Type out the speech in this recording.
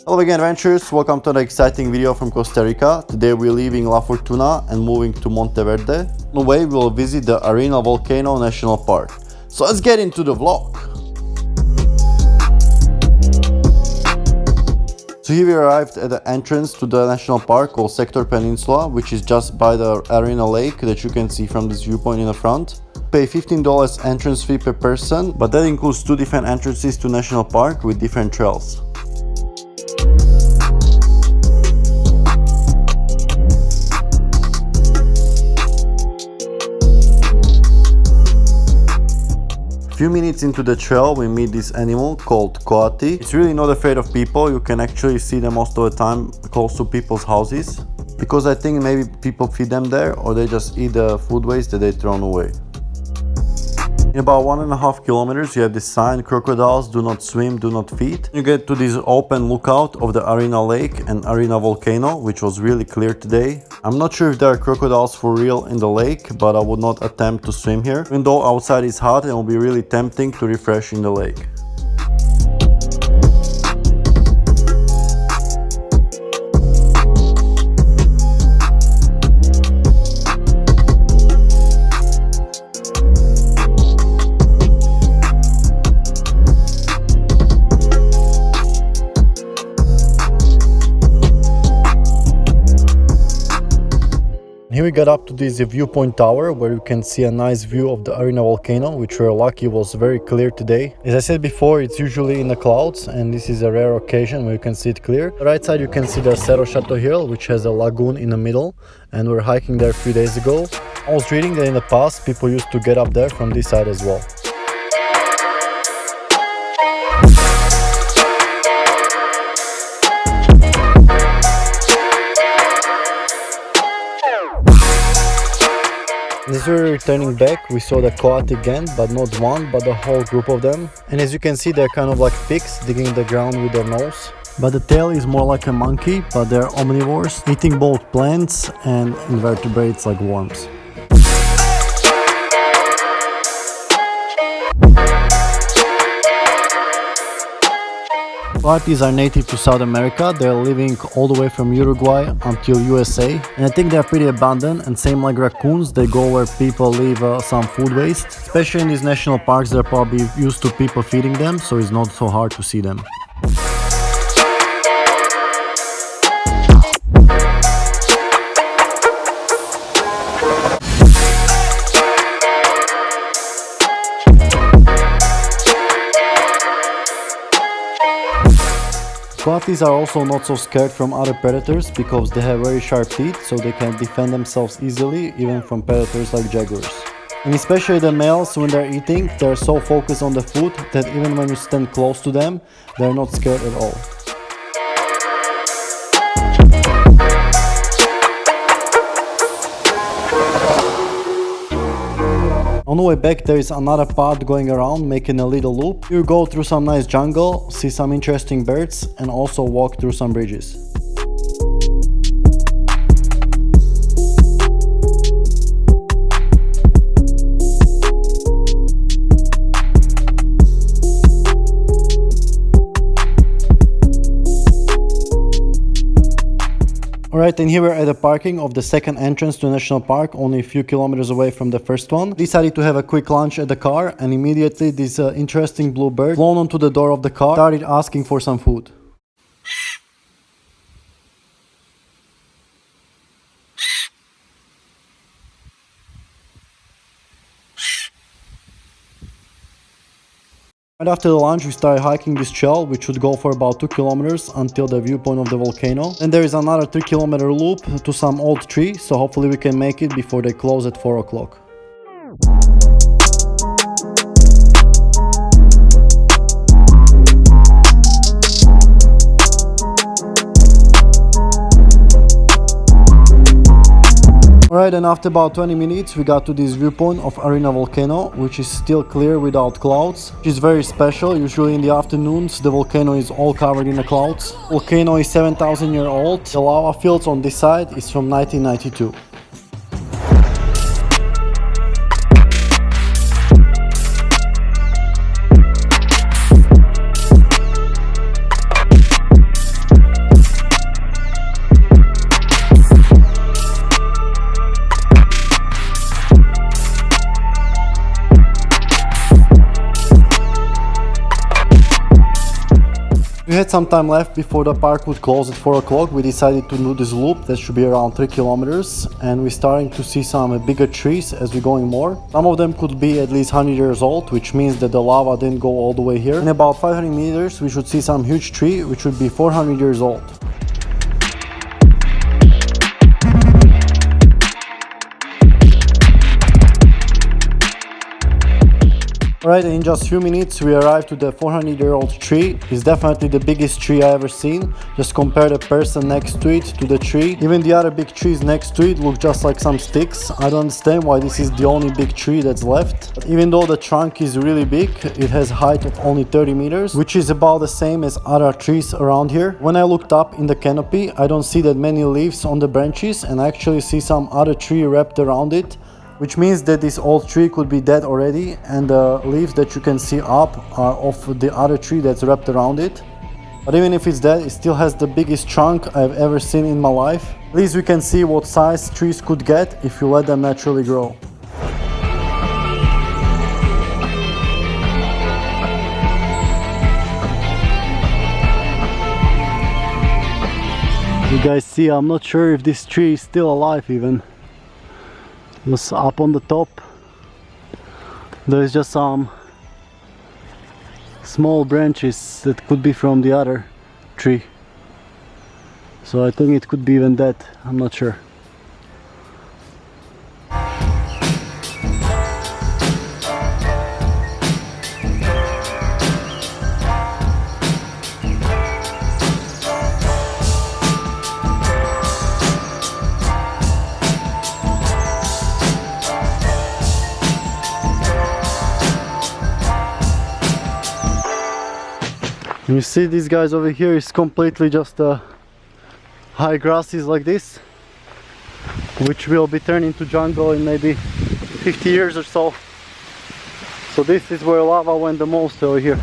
Hello again adventurers, welcome to an exciting video from Costa Rica. Today we're leaving La Fortuna and moving to Monteverde. On the way we will visit the Arenal Volcano National Park. So let's get into the vlog. So here we arrived at the entrance to the national park called Sector Peninsula, which is just by the Arenal lake that you can see from this viewpoint in the front. Pay $15 entrance fee per person, but that includes two different entrances to national park with different trails. Few minutes into the trail we meet this animal called koat. It's really not afraid of people. You can actually see them most of the time close to people's houses, because I think maybe people feed them there or they just eat the food waste that they thrown away. In about 1.5 kilometers you have this sign: crocodiles do not swim, do not feed. You get to this open lookout of the Arenal lake and Arenal volcano, which was really clear today. I'm not sure if there are crocodiles for real in the lake, but I would not attempt to swim here, even though outside is hot and it will be really tempting to refresh in the lake. Here we got up to this viewpoint tower where you can see a nice view of the Arenal volcano, which we're lucky was very clear today. As I said before, it's usually in the clouds and this is a rare occasion where you can see it clear. On the right side you can see the Cerro Chateau Hill, which has a lagoon in the middle, and we're hiking there a few days ago. I was reading that in the past people used to get up there from this side as well. As we were returning back, we saw the koat again, but not one, but the whole group of them. And as you can see, they're kind of like pigs digging the ground with their nose. But the tail is more like a monkey, but they're omnivores, eating both plants and invertebrates like worms. Koatis are native to South America. They're living all the way from Uruguay until USA, and I think they're pretty abundant, and same like raccoons, they go where people leave some food waste. Especially in these national parks, they're probably used to people feeding them, so it's not so hard to see them. Koatis are also not so scared from other predators because they have very sharp teeth, so they can defend themselves easily even from predators like jaguars. And especially the males, when they're eating, they're so focused on the food that even when you stand close to them, they're not scared at all. On the way back there is another path going around, making a little loop. You go through some nice jungle, see some interesting birds, and also walk through some bridges. Alright, and here we're at the parking of the second entrance to the national park, only a few kilometers away from the first one. Decided to have a quick lunch at the car, and immediately this interesting blue bird flown onto the door of the car, started asking for some food. Right after the lunch we started hiking this trail, which would go for about 2 kilometers until the viewpoint of the volcano. And there is another 3-kilometer loop to some old tree, so hopefully we can make it before they close at 4 o'clock. Alright, and after about 20 minutes we got to this viewpoint of Arenal volcano, which is still clear without clouds, which is very special. Usually in the afternoons the volcano is all covered in the clouds. Volcano is 7,000 years old. The lava fields on this side is from 1992. We had some time left before the park would close at 4 o'clock. We decided to do this loop that should be around 3 kilometers, and we're starting to see some bigger trees as we're going more. Some of them could be at least 100 years old, which means that the lava didn't go all the way here. In about 500 meters we should see some huge tree which would be 400 years old. Alright, in just a few minutes we arrived to the 400-year-old tree. It's definitely the biggest tree I ever seen. Just compare the person next to it to the tree. Even the other big trees next to it look just like some sticks. I don't understand why this is the only big tree that's left. But even though the trunk is really big, it has a height of only 30 meters, which is about the same as other trees around here. When I looked up in the canopy, I don't see that many leaves on the branches, and I actually see some other tree wrapped around it, which means that this old tree could be dead already, and the leaves that you can see up are of the other tree that's wrapped around it. But even if it's dead, it still has the biggest trunk I've ever seen in my life. At least we can see what size trees could get if you let them naturally grow. You guys see, I'm not sure if this tree is still alive even. Just up on the top there's just some small branches that could be from the other tree, so I think it could be even dead, I'm not sure. You see these guys over here is completely just high grasses like this, which will be turned into jungle in maybe 50 years or so. So this is where lava went the most over here.